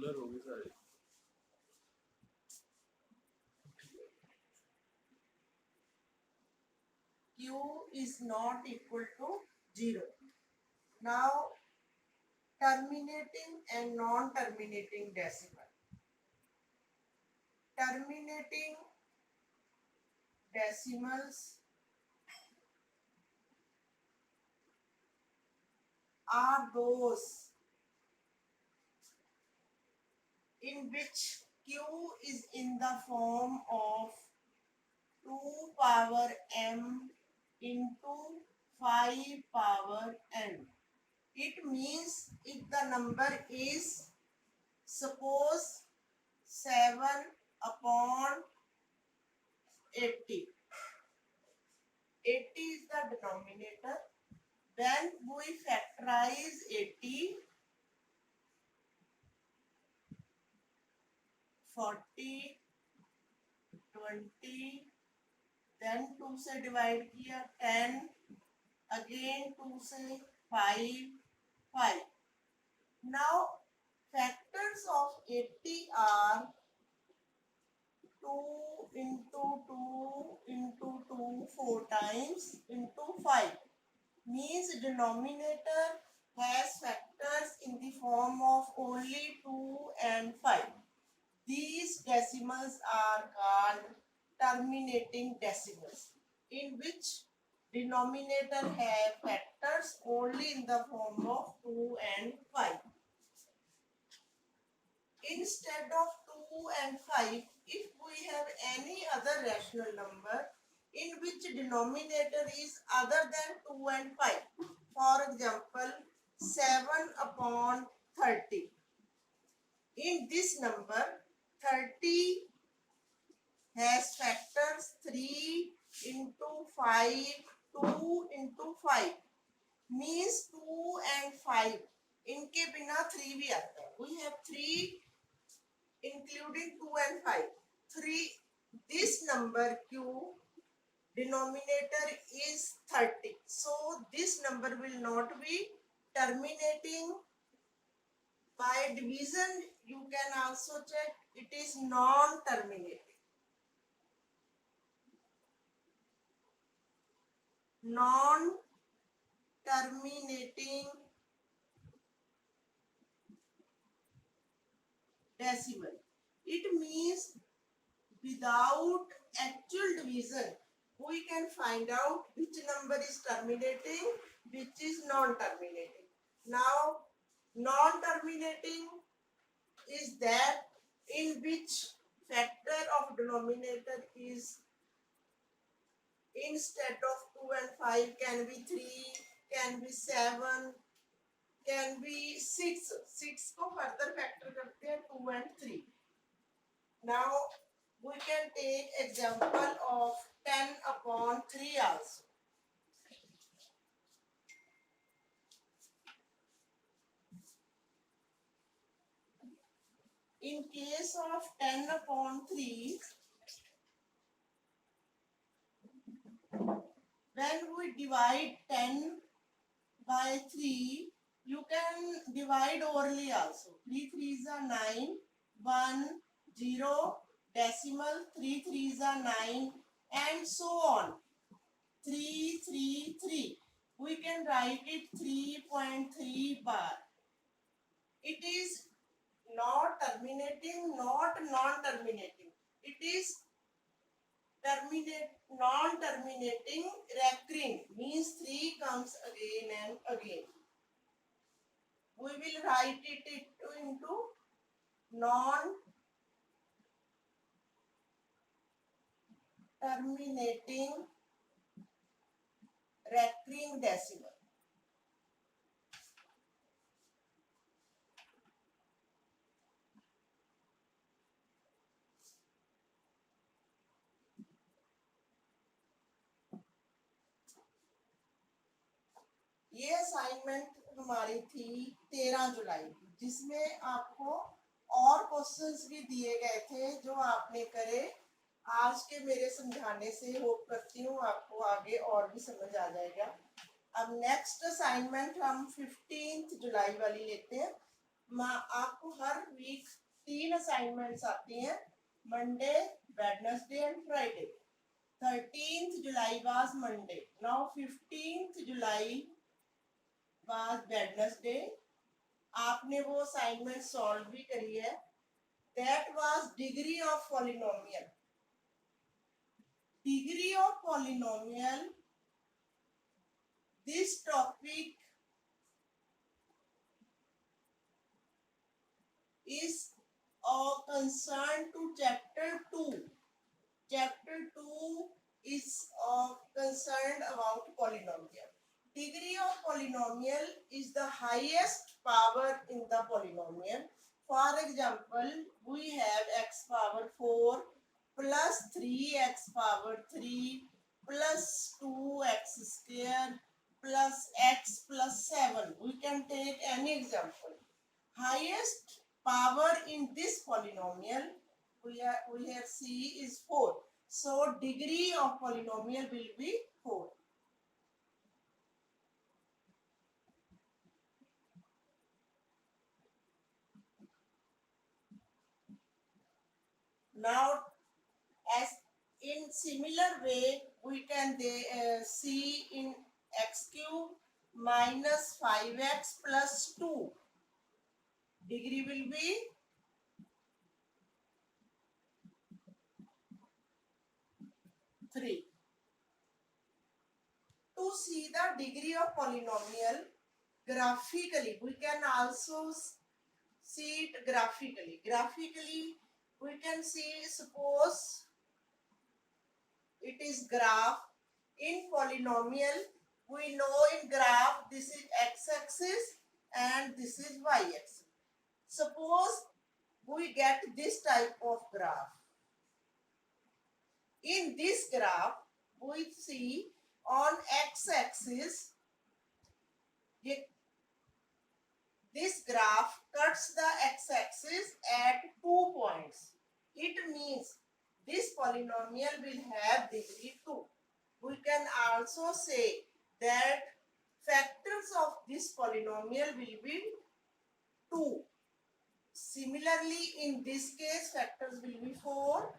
Blur होगी सारी। Q is not equal to 0. Now terminating and non-terminating decimal. Terminating decimals are those in which Q is in the form of 2 power m into 5 power n. It means if the number is, suppose, 7 upon 80. 80 is the denominator. Then we factorize 80, 40, 20, then 2 से divide किया 10, again 2 से 5, 5. Now factors of 80 are 2 into 2 into 2 4 times into 5. Means denominator has factors in the form of only 2 and 5. These decimals are called terminating decimals, in which denominator have factors only in the form of 2 and 5. Instead of 2 and 5, if we have any other rational number in which denominator is other than 2 and 5, for example 7 upon 30, in this number 30 has factors 3 into 5, 2 into 5, means 2 and 5, इनके बिना 3 भी आता है. We have 3 including 2 and 5. 3, this number Q, denominator is 30. So this number will not be terminating. By division you can also check, it is non-terminating. Non-terminating decimal. It means without actual division we can find out which number is terminating, which is non-terminating. Now non-terminating is that in which factor of denominator is, instead of 2 and 5, can be 3, can be 7, can be 6. 6 को further factor करते हैं 2 and 3. Now we can take example of 10 upon 3 also. In case of 10 upon 3, when we divide 10 by 3, you can divide orally also. 3 3s are 9, 1, 0, decimal, 3 3s are 9, and so on. 3 3 3. We can write it 3.3 bar. It is not terminating, not non-terminating. It is non-terminating recurring, means 3 comes again and again. We will write it into non-terminating recurring decimal. ये assignment हमारी थी 13 जुलाई की, जिसमें आपको और questions भी दिए गए थे जो आपने करे. आज के मेरे समझाने से होप करती हूँ आपको आगे और भी समझ आ जाएगा. अब नेक्स्ट असाइनमेंट हम 15 जुलाई वाली लेते हैं. आपको हर वीक 3 असाइनमेंट्स आती हैं, Monday, Wednesday and Friday. 13th July was Monday. Now 15th July was Wednesday. आपने वो असाइनमेंट सॉल्व भी करी है. That was degree of polynomial. Degree of polynomial. This topic is concerned to chapter 2. Chapter 2 is concerned about polynomial. Degree of polynomial is the highest power in the polynomial. For example, we have x power 4 plus 3x power 3 plus 2x square plus x plus 7. We can take any example. Highest power in this polynomial we have C is 4. So degree of polynomial will be 4. Now, as in similar way, we can see in x cube minus 5x plus 2. Degree will be 3. To see the degree of polynomial graphically, we can also see it graphically. Graphically, we can see, suppose it is graph. In polynomial, we know in graph this is x-axis and this is y-axis. Suppose we get this type of graph. In this graph, we see on x-axis, this graph cuts the x-axis at 2 points. It means this polynomial will have degree 2. We can also say that factors of this polynomial will be 2. Similarly, in this case, factors will be 4.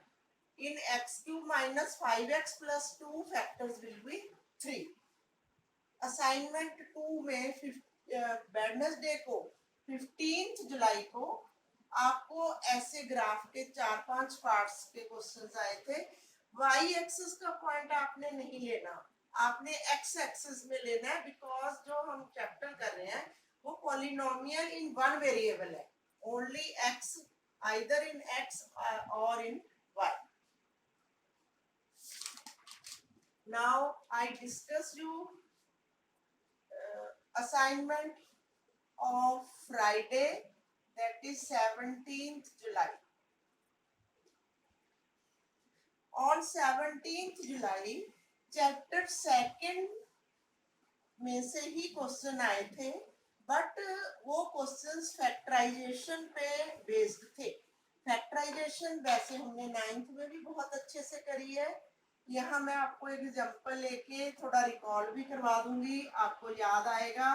In x cube minus 5x plus 2, factors will be 3. Assignment 2 में Wednesday को 15th जुलाई को आपको ऐसे graph के 4-5 parts के questions आए थे. y axis का पॉइंट आपने नहीं लेना, आपने x एक्सिस में लेना है, बिकॉज जो हम चैप्टर कर रहे हैं वो पॉलिनोमियल इन वन वेरिएबल है. Only x, either in x और इन y. Now I discuss you assignment of Friday, that is 17th July. On 17th July, chapter 2 में से ही क्वेश्चन आए थे, बट वो क्वेश्चंस फैक्टराइजेशन पे बेस्ड थे. फैक्टराइजेशन वैसे हमने 9th में भी बहुत अच्छे से करी है. यहाँ मैं आपको एक एग्जांपल लेके थोड़ा रिकॉल भी करवा दूंगी, आपको याद आएगा.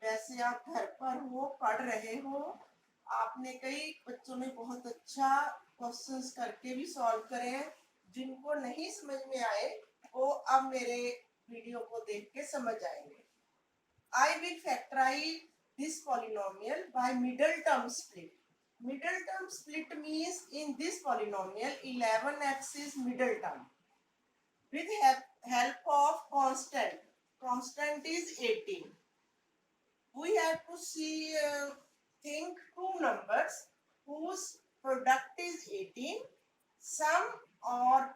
वैसे आप घर पर हो, पढ़ रहे हो, आपने कई बच्चों ने बहुत अच्छा क्वेश्चंस करके भी सॉल्व करे हैं. जिनको नहीं समझ में आए वो अब मेरे वीडियो को देख के समझ आएंगे. I will factorize this polynomial by middle term split. Middle term split means in this polynomial 11x is middle term with help of constant. Constant is 18. We have to see think two numbers whose product is 18. Sum or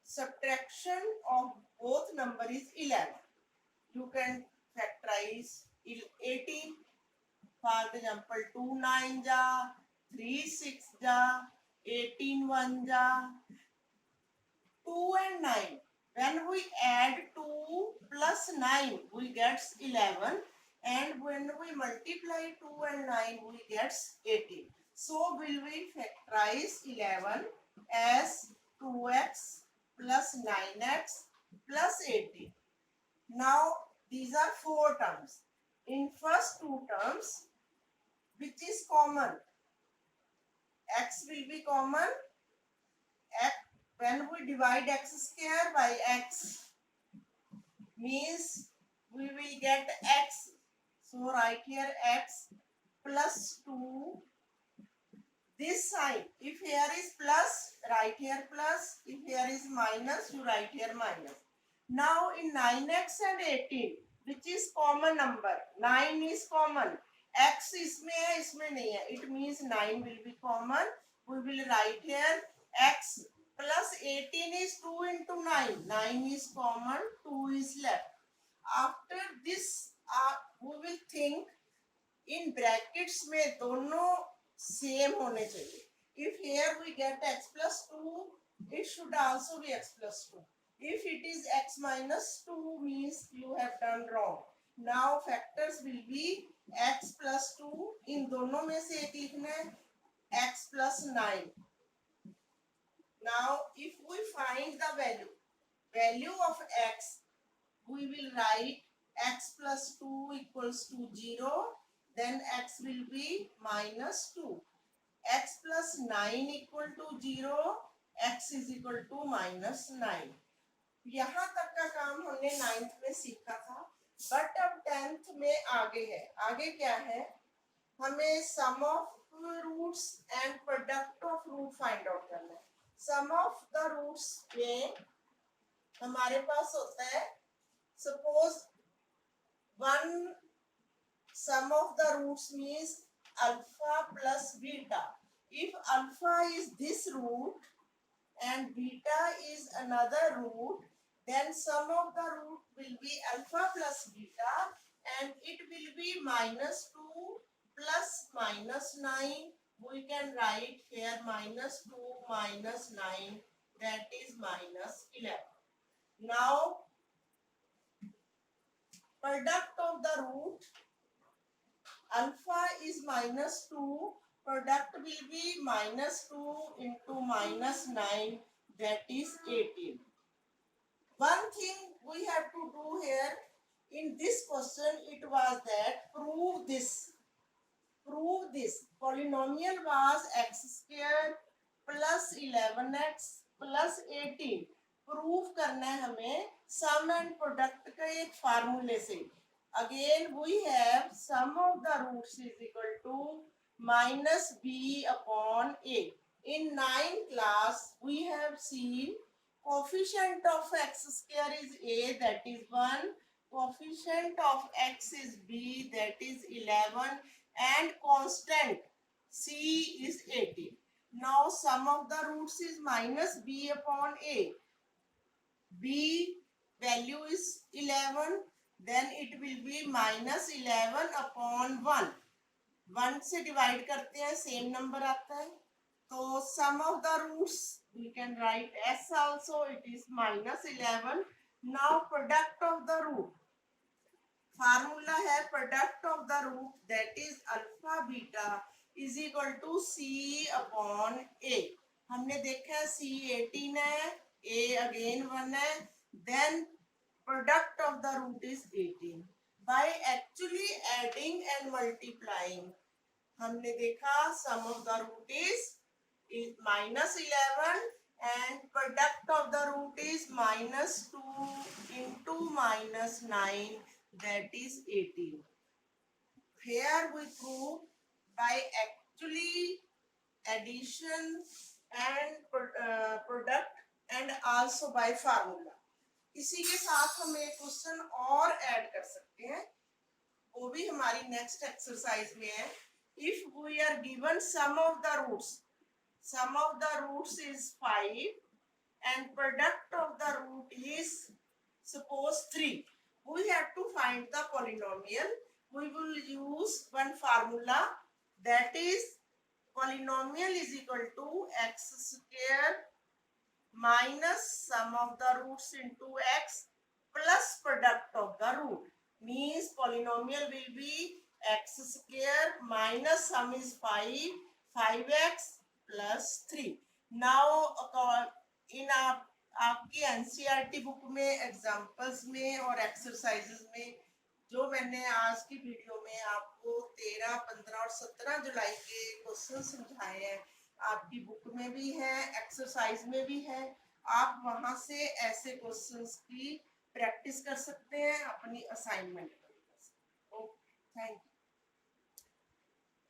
subtraction of both number is 11. You can factorize 18. For example, 2 9 ja, 3 6 ja, 18 1 ja. 2 and 9. When we add 2 plus 9, we get 11. And when we multiply 2 and 9, we get 18. So will we factorize 11 as 2x plus 9x plus 18. Now these are 4 terms. In first 2 terms, which is common. X will be common. When we divide x square by x, means we will get x. So write here x plus 2. This sign, if here is plus, write here plus. If here is minus, you write here minus. Now in 9x and 18, which is common number, 9 is common. X इसमें है, इसमें नहीं है. It means 9 will be common. We will write here x plus 18 is 2 into 9. 9 is common, 2 is left. After this, we will think in brackets में दोनों same होने चाहिए. If here we get x plus 2, it should also be x plus 2. If it is x minus 2, means you have done wrong. Now factors will be x plus 2. इन दोनों में से एक लिखना है, x plus 9. Now if we find the value of x, we will write x plus 2 equals to 0. Then x will be minus 2. X plus 9 equal to 0. X is equal to minus 9. यहाँ तक का काम हमने 9th में सीखा था, but अब 10th में आगे है. आगे क्या है, हमें sum of roots and product of root find out करना है. सम ऑफ द रूट्स में हमारे पास होता है, suppose one sum of the roots means alpha plus beta. If alpha is this root and beta is another root, then sum of the root will be alpha plus beta, and it will be minus 2 plus minus 9. We can write here minus 2 minus 9, that is minus 11. Now product of the root, alpha is minus 2, product will be minus 2 into minus 9, that is 18. One thing we have to do here, in this question it was that prove this. Polynomial was x square plus 11x plus 18. Proof करना है हमें सम and product का एक फार्मूले से. Again we have sum of the roots is equal to minus b upon a. In 9th class we have seen coefficient of x square is a, that is 1. Coefficient of x is b, that is 11, and constant c is 18. Now sum of the roots is minus b upon a. B value is 11, then it will be minus 11 upon 1. 1 से divide करते हैं, same number आता है. तो sum of the roots we can write s also, it is minus 11. Now product of the root, formula है product of the root, that is alpha beta is equal to c upon a. हमने देखा है c 18 है, a again 1 है, then product of the root is 18. By actually adding and multiplying हमने देखा sum of the root is minus 11 and product of the root is minus 2 into minus 9, that is 18. Here we prove by actually addition and product and also by formula. इसी के साथ हम एक question और add कर सकते हैं, वो भी हमारी नेक्स्ट एक्सरसाइज में है. If we are given sum of the roots is 5 and product of the root is suppose 3. We have to find the polynomial. We will use one formula, that is polynomial is equal to x square minus sum of the roots into x plus product of the root. Means polynomial will be x square minus sum is 5x plus 3. Now इन आपकी NCERT book में examples में और exercises में जो मैंने आज की video में आपको 13, 15 और 17 जुलाई के क्वेश्चन समझाए हैं, आपकी बुक में भी है, एक्सरसाइज में भी है। आप वहां से ऐसे क्वेश्चंस की प्रैक्टिस कर सकते हैं, अपनी असाइनमेंट कर सकते हैं। Okay, thank you.